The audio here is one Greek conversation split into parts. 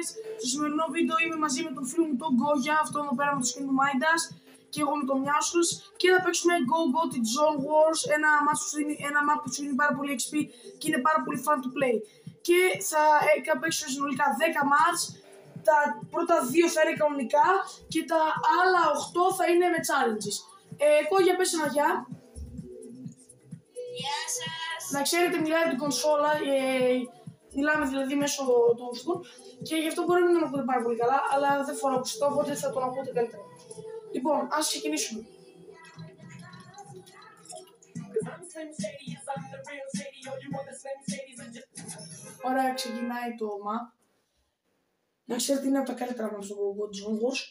guys, στο σημερινό βίντεο είμαι μαζί με τον φίλο μου τον Γκόγια, αυτό εδώ πέρα με το skin του Midas και εγώ με τον Μιάσους και θα παίξουμε Go Gotti Zone Wars, ένα map που σου δίνει πάρα πολύ XP και είναι πάρα πολύ fun to play. Και θα παίξω συνολικά 10 mats, τα πρώτα 2 θα είναι κανονικά και τα άλλα 8 θα είναι με challenges. Γκόγια, πες ένα γεια. Γεια σας! Να ξέρετε, μιλάει την κονσόλα, μιλάμε δηλαδή μέσω του ουστού και γι' αυτό μπορεί να μην τον ακούτε πάρα πολύ καλά, αλλά δεν φοράω ακουστικό, οπότε θα τον ακούτε καλύτερα. Λοιπόν, ας ξεκινήσουμε. Ωραία, ξεκινάει το map. Να ξέρετε, είναι από τα καλύτερα μας στο Go Gotti Zone Wars.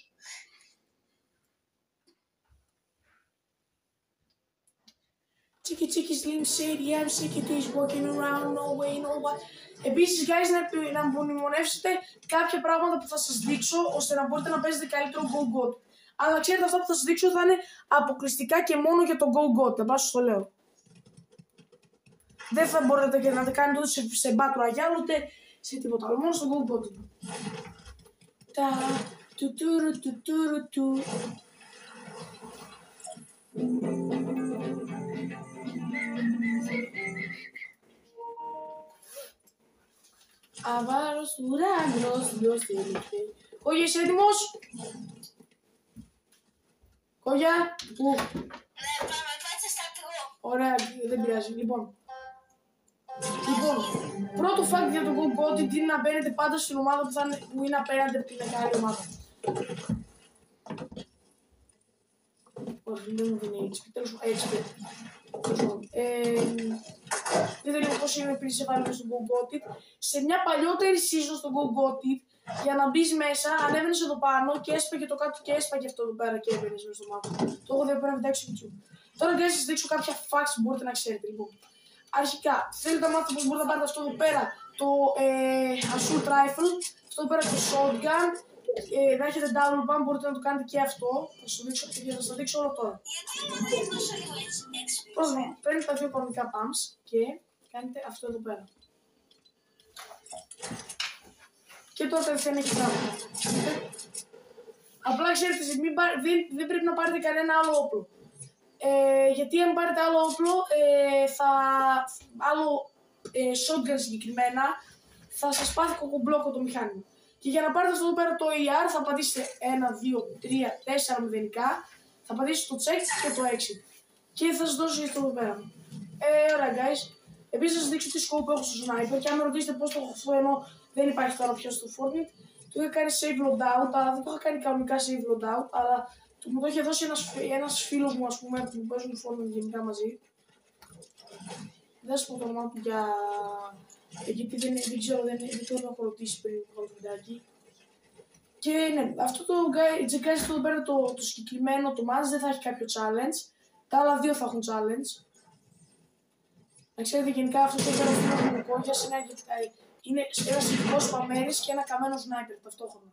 Τσίκι τσίκι slim shady, I'm sick it is walking around, no way, no what. Επίσης, guys, να απομνημονεύσετε κάποια πράγματα που θα σας δείξω, ώστε να μπορείτε να παίζετε καλύτερο Go Gotti. Αλλά ξέρετε, αυτά που θα σας δείξω θα είναι αποκλειστικά και μόνο για το Go Gotti, δεν πάσω στο λέω. Δεν θα μπορείτε και να τα κάνετε ούτε σε Battle Royale, ούτε σε τίποτα άλλο, μόνο στο Go Gotti. Τα του. Αβάρος ουρανός, Διός τελειώθηκε. Κόγια, είσαι έτοιμος? Κόγια, πού? Ναι, πάμε, κάτσε στρατηγό. Ωραία, δεν πειράζει. Λοιπόν, πρώτο fact για το Go Gotti είναι να μπαίνετε πάντα στην ομάδα που είναι απέναντι από την μεγάλη ομάδα. Όχι, δεν μου δίνει HP, τέλος HP. Δείτε λίγο πώς είναι πριν σε βάλουμε στο Go Gotti. Σε μια παλιότερη season στο Go Gotti, για να μπεις μέσα, ανέβαινες εδώ πάνω και έσπαγε το κάτω και έσπαγε αυτό εδώ πέρα και έμπαινες μέσα στο map. Το έχω δει πέρα βιντεάκι στο YouTube. Τώρα θα σας δείξω κάποια facts που μπορείτε να ξέρετε. Λοιπόν, αρχικά, θέλετε να μάθετε πώς μπορείτε να πάρετε αυτό εδώ πέρα, το Assault Rifle, αυτό εδώ πέρα το Shotgun, να έχετε double pump, μπορείτε να το κάνετε και αυτό. Θα σας το δείξω όλο τώρα. Γιατί δεν τόσο λίγο έτσι. Πρώτα, παίρνετε τα δύο κανονικά pumps και κάνετε αυτό εδώ πέρα. Και τώρα δεν έχει πράγματα. Απλά ξέρετε, δεν πρέπει να πάρετε κανένα άλλο όπλο. Γιατί αν πάρετε άλλο όπλο, άλλο shotgun συγκεκριμένα, θα σας πάθει κοκομπλόκο το μηχάνημα. Και για να πάρετε αυτό εδώ πέρα το ER θα πατήσετε 1, 2, 3, 4 μηδενικά, θα πατήσετε το check και το exit. Και θα σας δώσω αυτό εδώ πέρα. Ωραία guys. Επίσης θα σας δείξω τι σκόπο έχω στο sniper και αν με ρωτήσετε πώς το έχω αυτό, ενώ δεν υπάρχει τώρα πια στο Fortnite, το είχα κάνει save loadout, αλλά δεν το είχα κάνει κανονικά save loadout, αλλά μου το είχε δώσει ένας φίλος μου, ας πούμε, που παίζουν Fortnite γενικά μαζί. Δεν σας πω το όνομά του γιατί δεν ξέρω, δεν το έχω ρωτήσει πριν από το βιντεάκι. Και ναι, αυτό το guys εδώ πέρα το συγκεκριμένο το match δεν θα έχει κάποιο challenge. Τα άλλα δύο θα έχουν challenge. Να ξέρετε γενικά αυτό το πέρα του Κόγιας είναι ένας ειδικός παμέρης και ένα καμένο sniper ταυτόχρονα.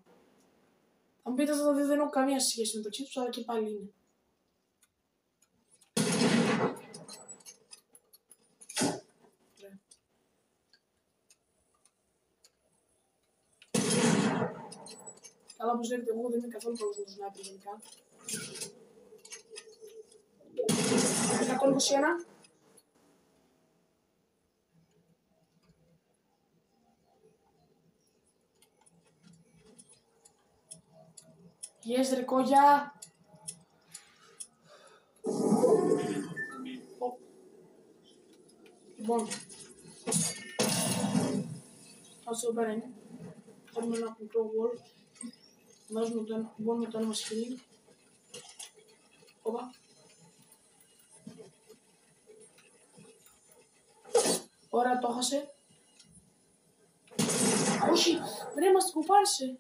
Θα μου πείτε αυτά τα δύο δεν έχω καμία σχέση μεταξύ τους, αλλά και πάλι είναι. Αλλά όπως βλέπετε εγώ δεν είμαι καθόλου καλός με το sniper γενικά. 121. Yes, ρε Κόγια. Λοιπόν. Αυτό εδώ πέρα είναι. Έχουμε ένα μικρό wall. Βάζουμε το ένα μας χείλη. Όπα. Ωραία, το έχασε. Όχι, ρε μας την κουπάρισε.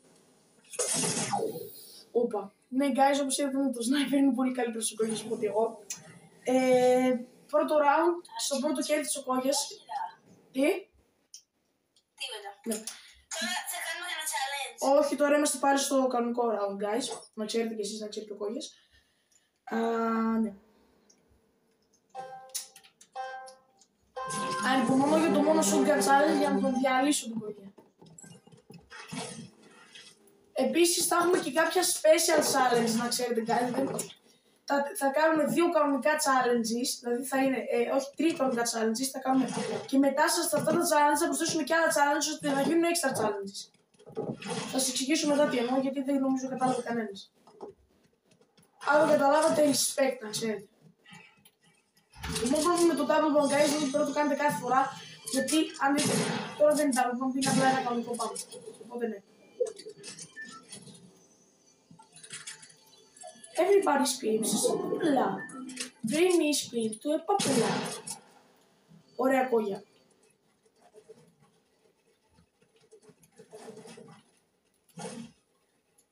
Όπα. Ναι, guys, όπως είδατε το sniper είναι πολύ καλύτερο στο Κόγιας από ότι εγώ. Πρώτο round, στο πρώτο κέρδισε ο Κόγιας. Τι? Τίποτα. Ναι. Τώρα θα κάνουμε ένα challenge. Όχι, τώρα είμαστε πάλι στο κανονικό round, guys. Να ξέρετε κι εσείς, να ξέρετε ο Κόγιας. Ναι. Ανυπομονώ για το μόνο shotgun challenge για να τον διαλύσω τον Κόγια. Επίσης θα έχουμε και κάποια special challenge, να ξέρετε κάτι. Θα κάνουμε 2 κανονικά challenges, δηλαδή θα είναι, όχι 3 κανονικά challenges, θα κάνουμε και μετά σε αυτά τα challenges θα προσθέσουμε και άλλα challenges ώστε θα γίνουν extra challenges. Θα σας εξηγήσω μετά τι εννοώ, γιατί δεν νομίζω κατάλαβε κανένας. Αν δεν καταλάβατε, respect, να ξέρετε. Το μόνο πρόβλημα με το double bump, guys, είναι ότι πρέπει να το κάνετε κάθε φορά, γιατί αν δείτε, τώρα δεν είναι double bump, είναι απλά ένα κανονικό bump. Οπότε ναι. Everybody screams loud. Dreamy screams to a popular. Ωραία κόγια.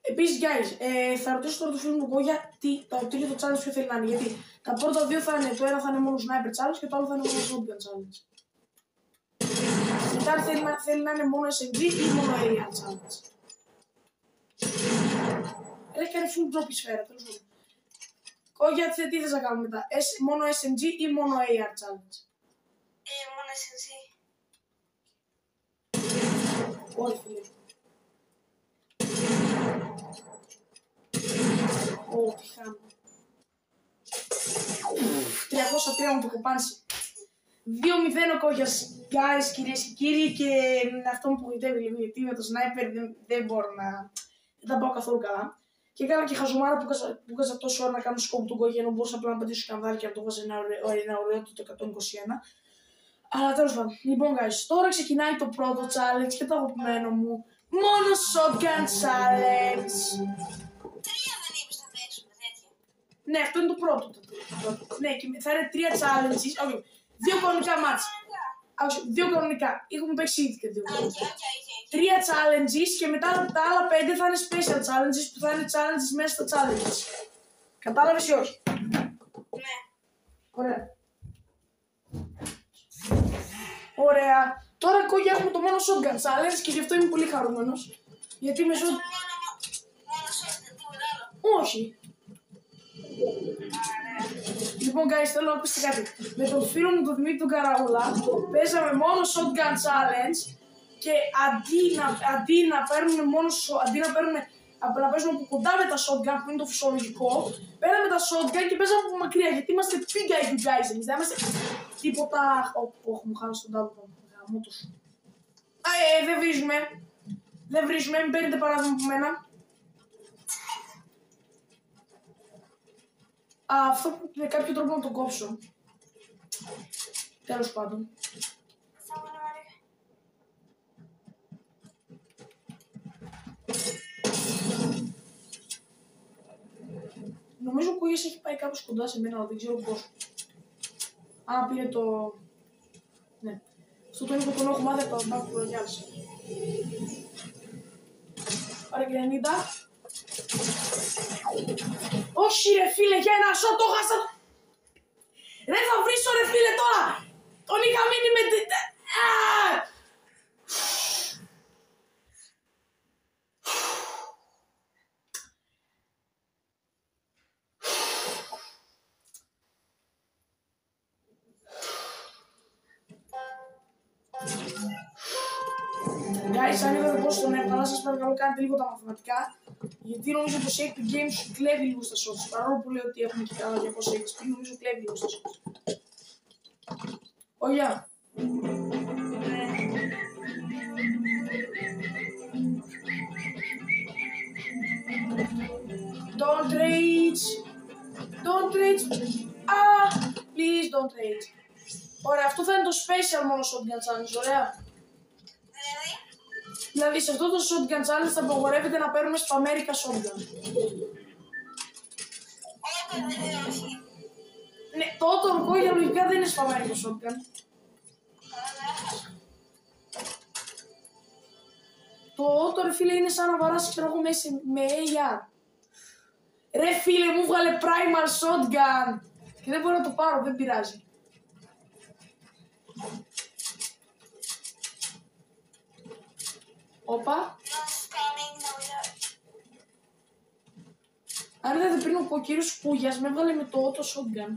Επίσης, guys, θα ρωτήσω τώρα το φίλο μου Κόγια τι το challenge ποιο θέλει να είναι. Γιατί τα πρώτα 2 θα είναι, το ένα θα είναι μόνο sniper challenge και το άλλο θα είναι μόνο shotgun challenge. Μετά θέλει να είναι μόνο SMG ή μόνο AR challenge. Έχει κάνει full drop η σφαίρα, τέλος πάντων. Κόγια, τι θες να κάνουμε μετά, μόνο SMG ή μόνο AR challenge? Μόνο SMG. Όχι, φίλε. Όχι, χάμε. 303 μου το κοπάνσει. 2-0 ο Κόγιας, guys, κυρίες και κύριοι, και αυτό μου απογοητεύει λίγο, γιατί με το sniper δεν μπορώ να... δεν τα πάω καθόλου καλά. Και έκανα και χαζομάρα που έκανα τόσο ώρα να κάνω σκόπ του Κόγια, ενώ μπορούσα απλά να πατήσω σκανδάλι και να το βάζω ένα ωραίο το 121. Αλλά τέλος πάντων. Λοιπόν, guys, τώρα ξεκινάει το πρώτο challenge και το αγαπημένο μου. Μόνο shotgun challenge. 3 δεν είπες να παίξουμε τέτοια. Ναι, αυτό είναι το πρώτο. Ναι, και θα είναι 3 challenges. Όχι, 2 κανονικά μάτς. Όχι, 2 κανονικά. Έχουμε παίξει ήδη και 2. 3 challenges και μετά τα άλλα 5 θα είναι special challenges που θα είναι challenges μέσα στα challenges. Κατάλαβες ή όχι? Ναι. Ωραία. Ωραία. Τώρα Κόγια έχουμε το μόνο shotgun challenge και γι' αυτό είμαι πολύ χαρούμενος. Γιατί με shotgun... Μόνο shotgun, τίποτα άλλο. Όχι. Λοιπόν, guys, θέλω να πείτε κάτι. Με τον φίλο μου τον Δημήτρη τον Καραούλα παίζαμε μόνο shotgun challenge και αντί να παίζουμε από κοντά με τα shotgun που είναι το φυσιολογικό, πέραμε τα shotgun και παίζαμε από μακριά γιατί είμαστε πήγα οι guys. Εμείς δεν είμαστε τίποτα. Όχι, μου χάνω στον τάδο μου. Δεν βρίζουμε. Δεν βρίζουμε, μην παίρνετε παράδειγμα από μένα. Αυτό που με κάποιο τρόπο να το κόψω. Τέλος πάντων. Νομίζω ο Κούγιας έχει πάει κάπως κοντά σε μένα, αλλά δεν ξέρω πώς. Πήρε το... Ναι. Αυτό το είναι που τον έχω μάθει από το Battle Royale. Πάρε και 90. Όχι ρε φίλε, για ένα σώτο το χάσα. Ρε θα βρίσω ρε φίλε τώρα. Τον είχα μείνει με... Guys, αν είδατε πώς τον έβγαλα, σας παρακαλώ κάντε λίγο τα μαθηματικά. Γιατί νομίζω πως η Epic Games σου κλέβει λίγο στα shots. Παρόλο που λέει ότι έχουμε και κάνα 200 XP, νομίζω κλέβει λίγο στα shots. Ωγιά. Don't rage. Don't rage. Please don't rage. Ωραία, αυτό θα είναι το special μόνο shotgun challenge, ωραία. Δηλαδή σε αυτό το shotgun challenge θα απαγορεύεται να παίρνουμε σπαμέρικα shotgun. Ναι, το ότορκο για λογικά δεν είναι σπαμέρικα shotgun. Το ότορ φίλε είναι σαν να βαράσεις ξέρω εγώ μέσα με AR. Ρε φίλε μου βγάλε primal shotgun και δεν μπορώ να το πάρω, δεν πειράζει. Όπα. Αν είδατε πριν ο κύριος Κούγιας με έβγαλε με το auto shotgun.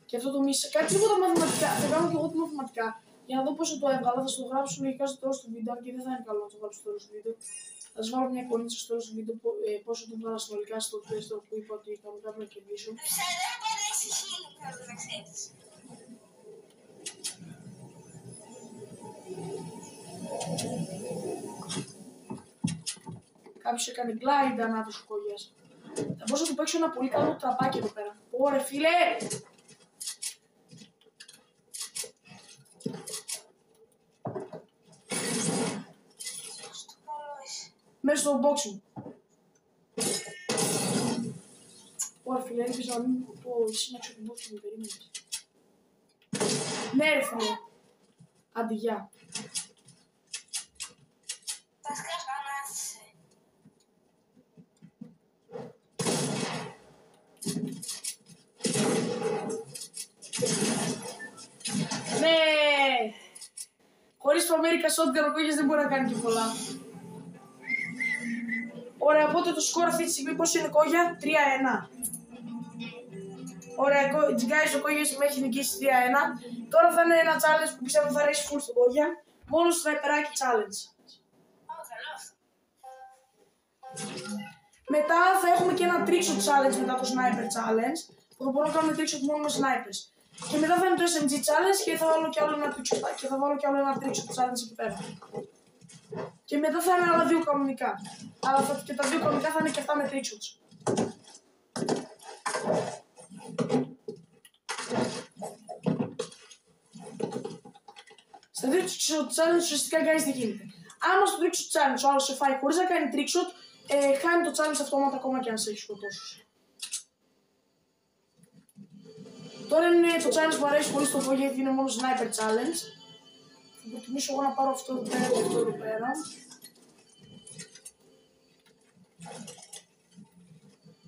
Και αυτό το μίσα. Κάτι λίγο τα μαθηματικά. Θα κάνω και εγώ τα μαθηματικά. Για να δω πόσο το έβγαλα. Θα στο γράψω λογικά στο τέλος του βίντεο. Και δεν θα είναι καλό να το γράψω στο τέλος του βίντεο. Θα Θα σας βάλω μια εικονίτσα στο τέλος του βίντεο πόσο το βάλα συνολικά στο τεστ που είπα ότι κανονικά πρέπει να κερδίσω. Ξέρω, πάντα είσαι χίλιο πρέπει να ξέρεις. Κάποιος έκανε glide ανάτος ο Κόγιας. Θα μπορούσα να του παίξω ένα πολύ καλό τραπάκι εδώ πέρα. Ωρε φίλε! Μέσα στο box μου. Ωρε φίλε, έπαιζα να μην το σύναξω την box μου, περίμενες. Ναι ρε φίλε. Άντε γεια. Τα σκάς ανάθησε. Ναι! Χωρίς το America Shotgun ο Κόγιας δεν μπορεί να κάνει και πολλά. Ωραία, οπότε το σκορ αυτή τη στιγμή πόσο είναι Κόγια? 3-1. Ωραία, guys, ο Κόγιας με έχει νικήσει 3-1. Τώρα θα είναι ένα challenge που πιστεύω θα ρέσει full στον Κόγια. Μόνο στο sniperάκι challenge. Μετά θα έχουμε και ένα trickshot challenge μετά το sniper challenge. Που θα μπορούμε να κάνουμε trickshot μόνο με snipers. Και μετά θα είναι το SMG challenge και θα βάλω κι άλλο ένα trickshot challenge εκεί πέρα. Και μετά θα είναι άλλα δύο κανονικά. Αλλά και τα δύο κανονικά θα είναι και αυτά με trickshots. Στα trickshot challenge ουσιαστικά guys τι γίνεται. Άμα στο trickshot challenge ο άλλος σε φάει χωρίς να κάνει trickshot, χάνει το challenge αυτόματα ακόμα και αν σε έχει σκοτώσει. Τώρα είναι το challenge που μου αρέσει πολύ στο Kogya γιατί είναι μόνο sniper challenge. Θα προτιμήσω εγώ να πάρω αυτό εδώ πέρα και αυτό εδώ πέρα.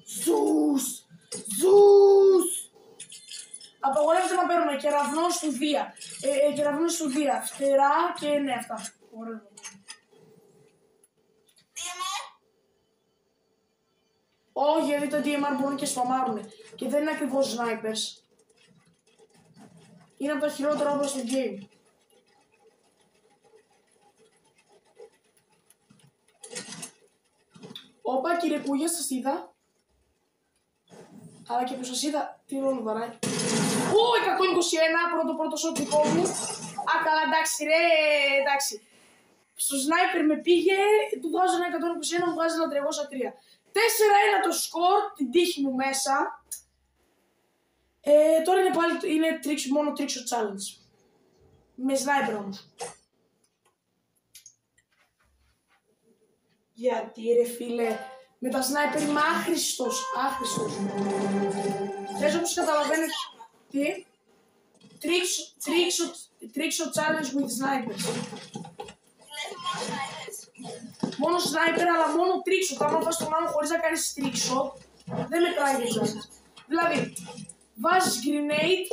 Ζους! Ζους! Απαγορεύεται να παίρνουμε κεραυνό στουδία. Κεραυνό στουδία, φτερά και ναι αυτά. Ωραία. Όχι, γιατί τα DMR μπορούν και σπαμάρουν. Και δεν είναι ακριβώς snipers. Είναι από τα χειρότερα όπλα στο game. Όπα, κύριε Κούγια, σας είδα. Αλλά και που σας είδα, τι ρόλο βαράει. Ω, 121, πρώτο shot δικό μου. Α, καλά, εντάξει ρε, εντάξει. Στο sniper με πήγε, του βγάζω ένα 121, μου βγάζει ένα 303. 4-1 το σκορ, την τύχη μου μέσα. Τώρα είναι πάλι μόνο trickshot challenge. Με sniper όμως. Γιατί ρε φίλε, με τα sniper είμαι άχρηστος. Θες όπως καταλαβαίνετε. Τι? Trickshot challenge with snipers. Μόνο sniper, αλλά μόνο trickshot. Άμα πας στον άλλο χωρίς να κάνεις trickshot, δεν μετράει για challenge. Δηλαδή, βάζεις grenade,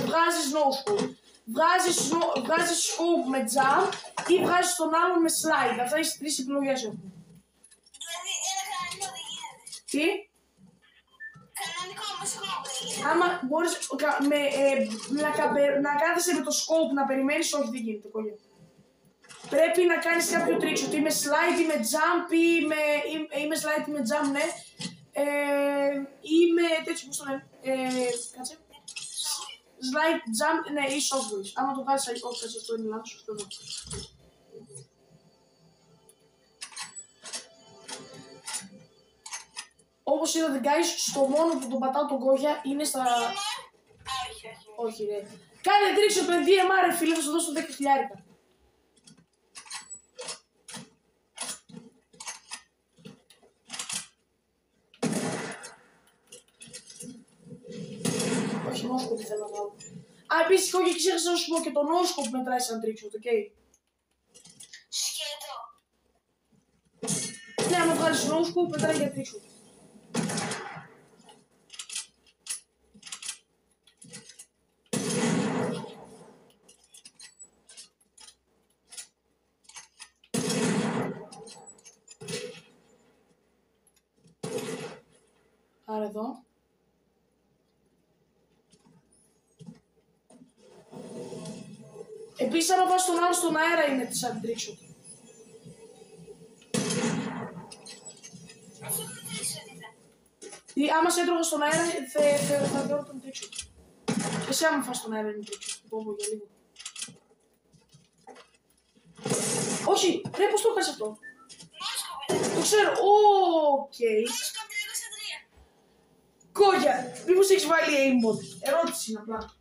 βγάζεις no scope. Βγάζεις scope με jump ή βγάζεις τον άλλον με slide. Αυτά έχεις τρεις επιλογές έχουν. Δηλαδή, ένα κανονικό δεν γίνεται. Τι? Κανονικό με scope δεν γίνεται. Άμα μπορείς να κάθεσαι με το scope να περιμένεις, όχι δεν γίνεται Κόγια. Πρέπει να κάνεις κάποιο trickshot, ή με slide ή με jump ή με slide ή με jump, ναι. Ή με τέτοιο πώς το λένε, κάτσε. Slide, jump, ναι, ή shotways. Άμα το βγάζεις, όχι, κάτσε, αυτό είναι λάθος, αυτό εδώ. Όπως είδατε guys, στο μόνο που τον πατάω τον Κόγια είναι στα... Όχι ρε. Κάνε trickshot με DMR ρε φίλε, θα σου δώσω 10.000. Όχι, no-scope θέλω να βάλω. Α, επίσης, Κόγια, ξέχασα να σου πω και το no-scope μετράει σαν trickshot, οκ. Σκέτο. Ναι, άμα βγάλεις no-scope μετράει για trickshot. Άρα εδώ. Επίσης, άμα πας τον άλλο στον αέρα είναι σαν trickshot. Άμα σε έτρωγα στον αέρα, θα θεωρώ τον τρίξο. Εσύ άμα φας στον αέρα είναι τρίξο. Πω για λίγο. Όχι, ρε, πώς το έκανες αυτό. Το ξέρω, οκ. Κόγια, μήπως έχεις βάλει aimbot. Ερώτηση είναι απλά.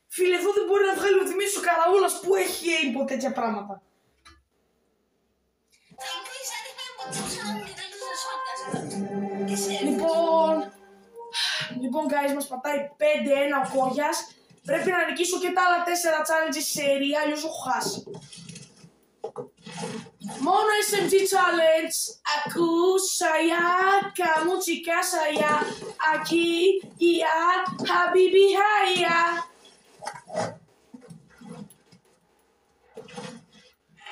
Φίλε, εδώ δεν μπορεί να βγάλει ο Δημήτρης ο Καραούλας που έχει aimbot τέτοια πράγματα. Λοιπόν, guys, μας πατάει 5-1 ο Κόγιας. Πρέπει να νικήσω και τα άλλα 4 challenges σε σερία, αλλιώς έχω χάσει. Μόνο SMG challenge, ακούσαια, καμούτσικα σαία, ακί, ια, χαμπίμπι χαία.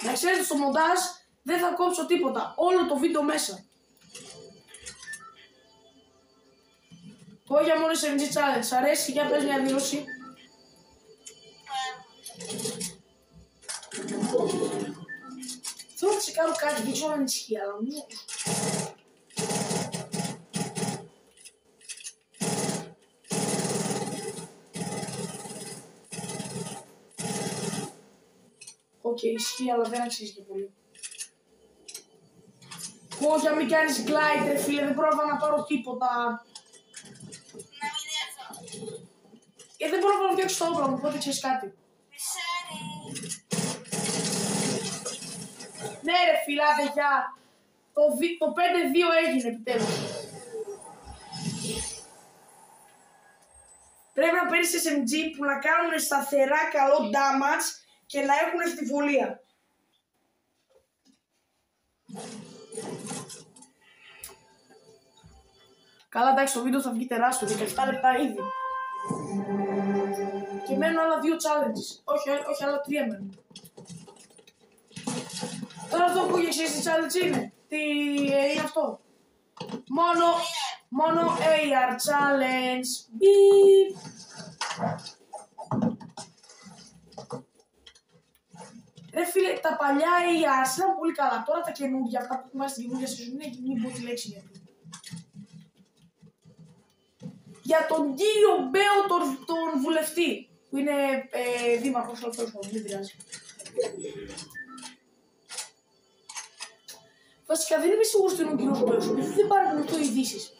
Να ξέρετε, στο μοντάζ δεν θα κόψω τίποτα, όλο το βίντεο μέσα. Κόγια, μόνο SMG challenge, σ' αρέσει, για πες μια δήλωση. Θέλω να σε κάνω κάτι, δεν ξέρω αν ισχύει, αλλά μου... Οκ, ισχύει, αλλά δεν αξίζει και πολύ. Κόγια, μην κάνεις glide, ρε φίλε, δεν πρόλαβα να πάρω τίποτα. Να μην έρθω. Δεν πρόλαβα να φτιάξω το όπλο μου, οπότε ξέρεις κάτι. Ναι ρε φίλα, παιδιά, το 5-2 έγινε επιτέλους. Πρέπει να παίρνεις SMG που να κάνουν σταθερά καλό damage και να έχουν ευτιβολία. Καλά, εντάξει, το βίντεο θα βγει τεράστιο, 17 λεπτά ήδη. Και μένουν άλλα 2 challenges, όχι άλλα 3 μένουν. Τώρα αυτό που έχεις τι challenge είναι, τι είναι αυτό. Μόνο AR challenge, beep. Ρε φίλε, τα παλιά AR ήταν πολύ καλά, τώρα τα καινούργια, αυτά που έχουμε στην καινούργια σεζόν είναι, μην πω τη λέξη γιατί. Για τον κύριο Μπέο τον βουλευτή, που είναι δήμαρχος, αλλά τέλος πάντων, δεν πειράζει. Βασικά δεν είμαι σίγουρος ότι είναι ο κύριος Μπέος, επειδή δεν παρακολουθώ ειδήσεις.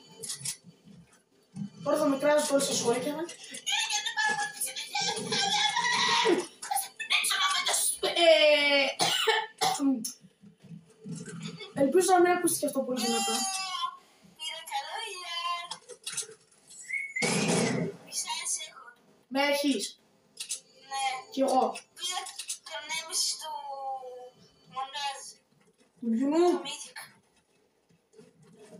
Τώρα θα με κράζεις όλες τις σχόλια και ελπίζω να μην ακούστηκε αυτό πολύ δυνατά. Με έχεις. Ναι. Κι εγώ. Πήρα τον έμεση του μοντάζ. Του γιουνού. Το μύθικ.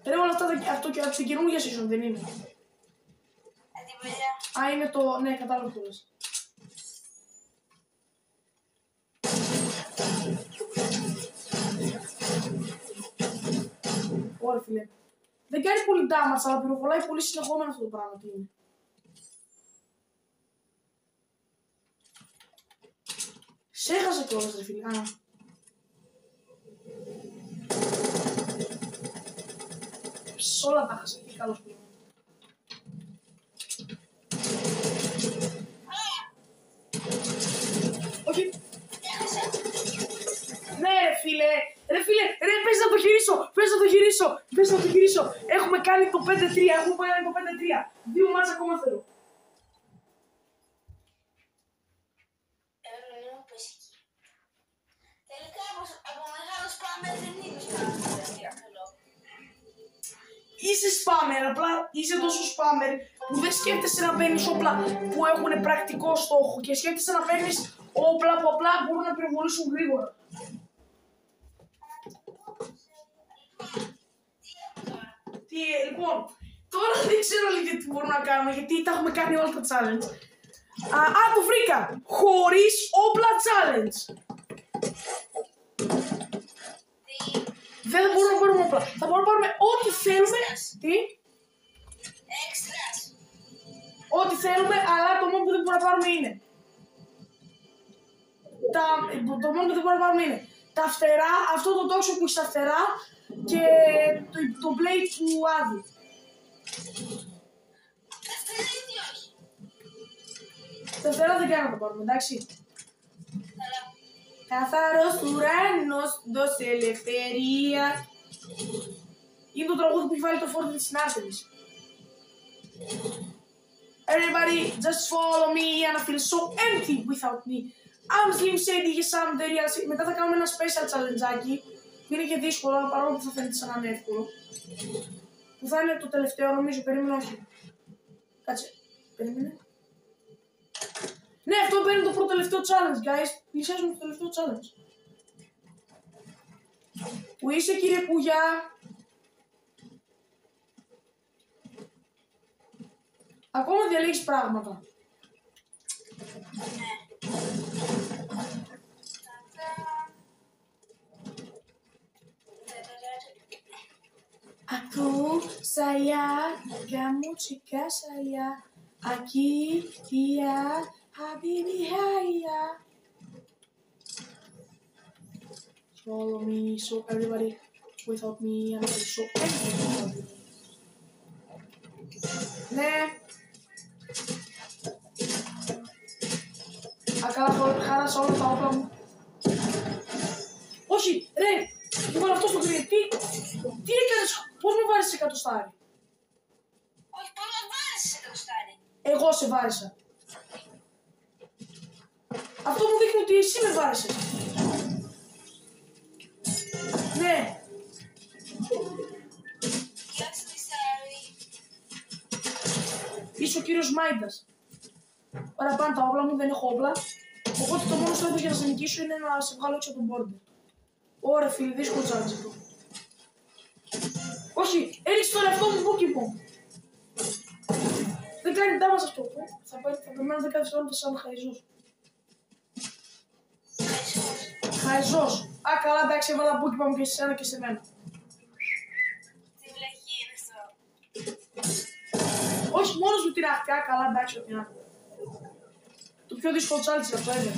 Ρε όλα αυτά αυτό και από την καινούργια season δεν είναι. Την παλιά. Α, είναι το... ναι, κατάλαβα το λες. Ωραία φίλε. Δεν κάνει πολύ damage, αλλά πυροβολάει πολύ συνεχόμενο αυτό το πράγμα τι είναι. Σε έχασα κιόλας ρε φίλε. Α. Σ' όλα τα έχασα. Τι καλός που είναι. Όχι. Ναι ρε φίλε. Ρε φίλε, ρε πες να το γυρίσω. Έχουμε κάνει το 5-3. Δύο μάτς ακόμα θέλω. Τελικά από μεγάλο σπάμερ δεν είναι σπάμερ. Είσαι σπάμερ, απλά είσαι τόσο σπάμερ που δεν σκέφτεσαι να παίρνεις όπλα που έχουν πρακτικό στόχο και σκέφτεσαι να παίρνεις όπλα που απλά μπορούν να πυροβολήσουν γρήγορα. Λοιπόν, τώρα δεν ξέρω λίγο τι μπορούμε να κάνουμε γιατί τα έχουμε κάνει όλα τα challenge. Το βρήκα! Χωρίς όπλα challenge. Δεν μπορούμε να πάρουμε όπλα. Θα μπορούμε να πάρουμε ό,τι θέλουμε. Τι? Έξτρας. Ό,τι θέλουμε, αλλά το μόνο που δεν μπορούμε να πάρουμε είναι Το μόνο που δεν μπορούμε να πάρουμε είναι τα φτερά, αυτό το τόξο που έχει στα φτερά και το blade του Άδη. Τα φτερά δεν κάνω να το πάρουμε, εντάξει. Καθαρός ουρανός, δώσε ελευθερία. Είναι το τραγούδι που έχει βάλει το φόρτι της Άρτεμις. Everybody just follow me and I feel so empty without me. I'm Slim Shady, yes I'm the real. Μετά θα κάνουμε ένα special challenge-άκι που είναι και δύσκολο, αλλά παρόλο που θα φαίνεται σαν να είναι εύκολο. Που θα είναι το τελευταίο, νομίζω, περίμενε, όχι. Κάτσε, περίμενε. Ναι, αυτό παίρνει το πρώτο τελευταίο challenge, guys. Πλησιάζουμε το τελευταίο challenge. Πού είσαι, κύριε Κούγια? Ακόμα διαλέγεις πράγματα. Aku saya, kamu juga saya. Aki, dia, habibi, haya. Follow me, so everybody without me, I'm so empty. Ναι. Καλά, χάρασα όλα τα όπλα μου. Όχι, ρε, μου βάλε αυτό στο κρύο. Τι έκανες, πώς με βάρεσες εκατοστάρι? Όχι, πώς με βάρεσες εκατοστάρι? Εγώ σε βάреσα. Αυτό μου δείχνει ότι εσύ με βάρεσες. Ναι. Είσαι ο κύριος Μάιντας. Ωραία, πάνε τα όπλα μου, δεν έχω όπλα. Οπότε το μόνο στόχο για να σε νικήσω είναι να σε βγάλω έξω από τον border. Ωραία, φίλε, δύσκολο challenge αυτό. Όχι, έριξε τον εαυτό μου Pokemon. Δεν κάνει damage αυτό. Θα περιμένω 10 δευτερόλεπτα σαν χαϊζός. Χαϊζός. Α, καλά, εντάξει, έβαλα Pokemon και σε σένα και σε μένα. Τι βλακή είναι αυτό. Όχι, μόνος μου την αχτιά, καλά, εντάξει, ό,τι να. Το πιο δύσκολο challenge αυτό είναι.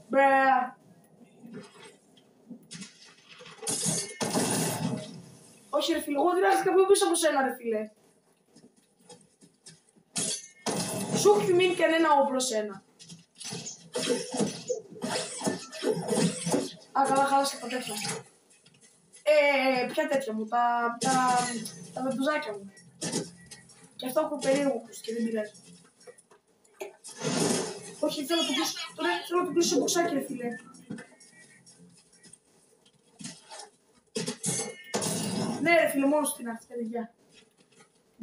Μπρε. Όχι ρε φίλε, εγώ δράστηκα πιο πίσω από σένα ρε φίλε. Σου έχει μείνει κανένα όπλο σένα. Α, καλά, χάλασα τα τέτοια μου. Ποια τέτοια μου, τα βεντουζάκια μου. Και αυτό έχω περίεργο και δεν πειράζει. Όχι, θέλω να το κλείσω σε μποξάκι ρε φίλε. Ναι ρε φίλε, μόνο στην αρχή, παιδιά.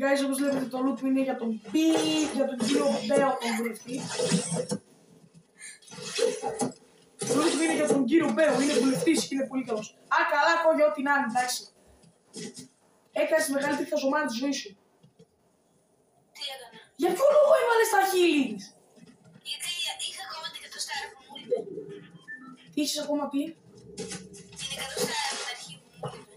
Guys, όπως βλέπετε το loot είναι για τον για τον κύριο Μπέο, τον βουλευτή. Το loot είναι για τον κύριο Μπέο, είναι βουλευτής και είναι πολύ καλός. Α, καλά, κόγια, ό,τι να είναι, εντάξει. Έκανες τη μεγαλύτερη χαζομάρα της ζωής σου. Τι έκανα? Για ποιο λόγο έβαλες τα χείλη της? Γιατί είχα ακόμα την εκατοστάρα που μου είπε. Τι είχες ακόμα πει? Την εκατοστάρα από την αρχή που μου είπε.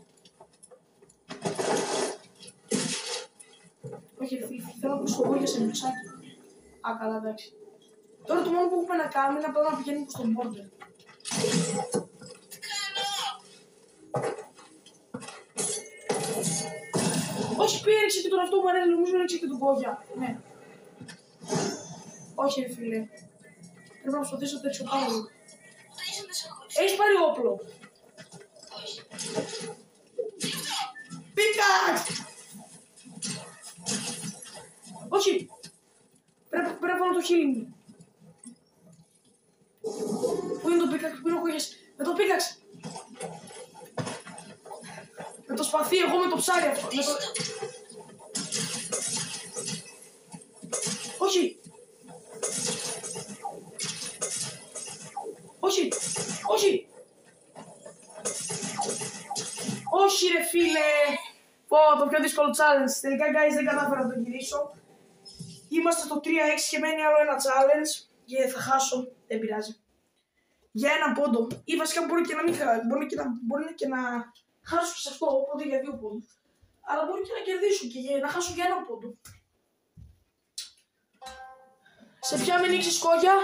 Όχι ρε φίλε, θέλω να πω στο γόγια σε μουσάκι. Α, καλά, εντάξει. Τώρα το μόνο που έχουμε να κάνουμε είναι απλά να πηγαίνουμε προς τον border. Τι κάνω? Όχι, έριξε και τον αυτό που ανέβει, νομίζω έριξε και τον κόγια. Ναι. Όχι ρε φίλε. Πρέπει να προσπαθήσω τέτοιο πάλι. Ούτε είσαι μέσα από Έχεις πάρει όπλο. όχι. Πίκαξ! Όχι. Πρέπει να βάλω το χείλη μου. Πού είναι το πίκαξ, πού είναι ο κόγιας? Με το πίκαξ. Με το σπαθί, εγώ με το ψάρι αυτό. Με το... Όχι. Όχι. Όχι. Όχι ρε φίλε. Πω, το πιο δύσκολο challenge. Τελικά guys δεν κατάφερα να το γυρίσω. Είμαστε στο 3-6 και μένει άλλο ένα challenge. Και θα χάσω, δεν πειράζει. Για ένα πόντο. Ή βασικά μπορεί και να μην χάσω. Μπορεί και να χάσω σε αυτό, οπότε για 2 πόντους. Αλλά μπορεί και να κερδίσω και να χάσω για 1 πόντο. Σε ποια με νίξεις κόγια?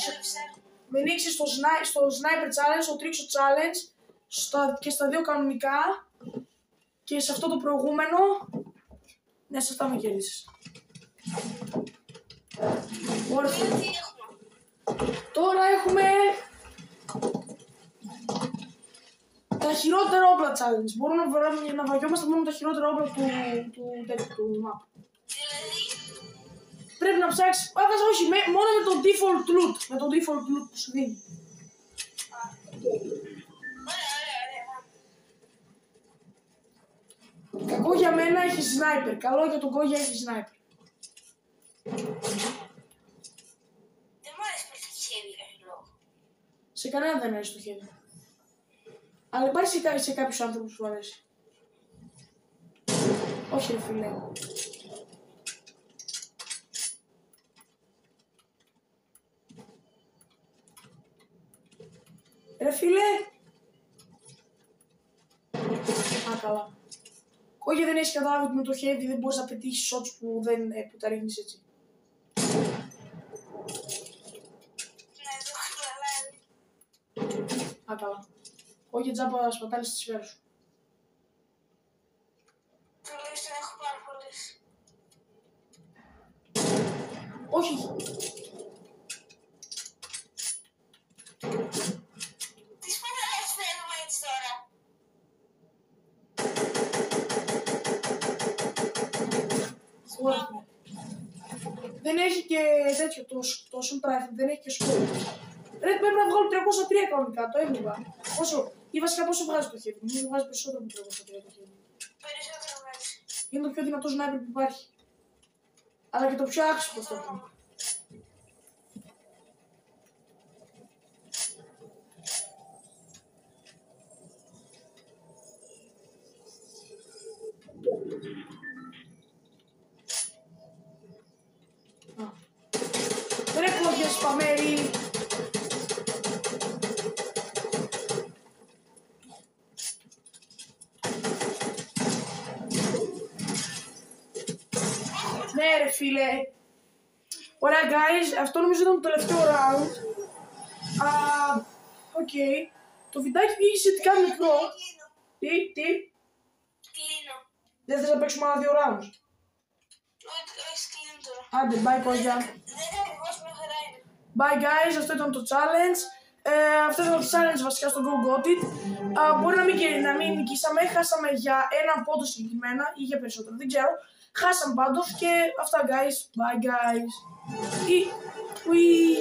Έλεψε. Με νίξεις στο Sniper Challenge, στο Trixo Challenge και στα δύο κανονικά και σε αυτό το προηγούμενο. Ναι, σε αυτά με κέρδισες. Ωραία. Τι έχουμε? Τώρα έχουμε τα χειρότερα όπλα challenge. Μπορούμε να βαγιόμαστε μόνο τα χειρότερα όπλα του map. Δηλαδή, Πρέπει να ψάξεις, όχι, μόνο με το default loot. Με το default loot που σου δίνει. ωραία. Κακό για μένα έχει sniper. Καλό για τον κόγια έχει sniper. Δεν μου αρέσει πολύ το χέρι για κάποιο λόγο. Σε κανένα δεν αρέσει το χέρι. Αλλά υπάρχει σε κάποιους άνθρωπους που σου αρέσει. Όχι ρε φίλε. Ρε φίλε. Α, καλά. Κόγια δεν έχεις καταλάβει ότι με το heavy δεν μπορείς να πετύχεις shots που τα ρίχνεις έτσι. Ναι, το έχω καταλάβει. Α, καλά. Κόγια τζάμπα σπατάλεις τη σφαίρα σου. Τουλάχιστον έχω πάρα πολλές. Όχι. Τι σπαταλές θέλουμε έτσι τώρα? Δεν έχει και τέτοιο, το Assault Rifle, δεν έχει και σκοπ. Ρε, πρέπει να βγάλω 303 κανονικά, το έβλεπα. Πόσο, ή βασικά πόσο βγάζει το χέρι, μου βγάζει περισσότερο από 303 το χέρι. Περισσότερο βγάζει. Είναι το πιο δυνατό sniper που υπάρχει. Αλλά και το πιο άξιο αυτό. Ρε κόγια σπαμέρι. Ναι ρε φίλε. Ωραία guys, αυτό νομίζω ήταν το τελευταίο round. Οκ. Το βιντεάκι βγήκε σχετικά μικρό. Τι. Κλείνω. Δεν θες να παίξουμε άλλα 2 rounds? Όχι, κλείνω τώρα. Άντε, bye κόγια. Δεν είναι ακριβώς μια χαρά είναι. Bye guys, αυτό ήταν το challenge. Αυτό ήταν το challenge βασικά στο Go Got It. Μπορεί να μην νικήσαμε, χάσαμε για έναν πόντο συγκεκριμένα ή για περισσότερο, δεν ξέρω. Χάσαμε πάντως και αυτά guys. Bye guys. Wee.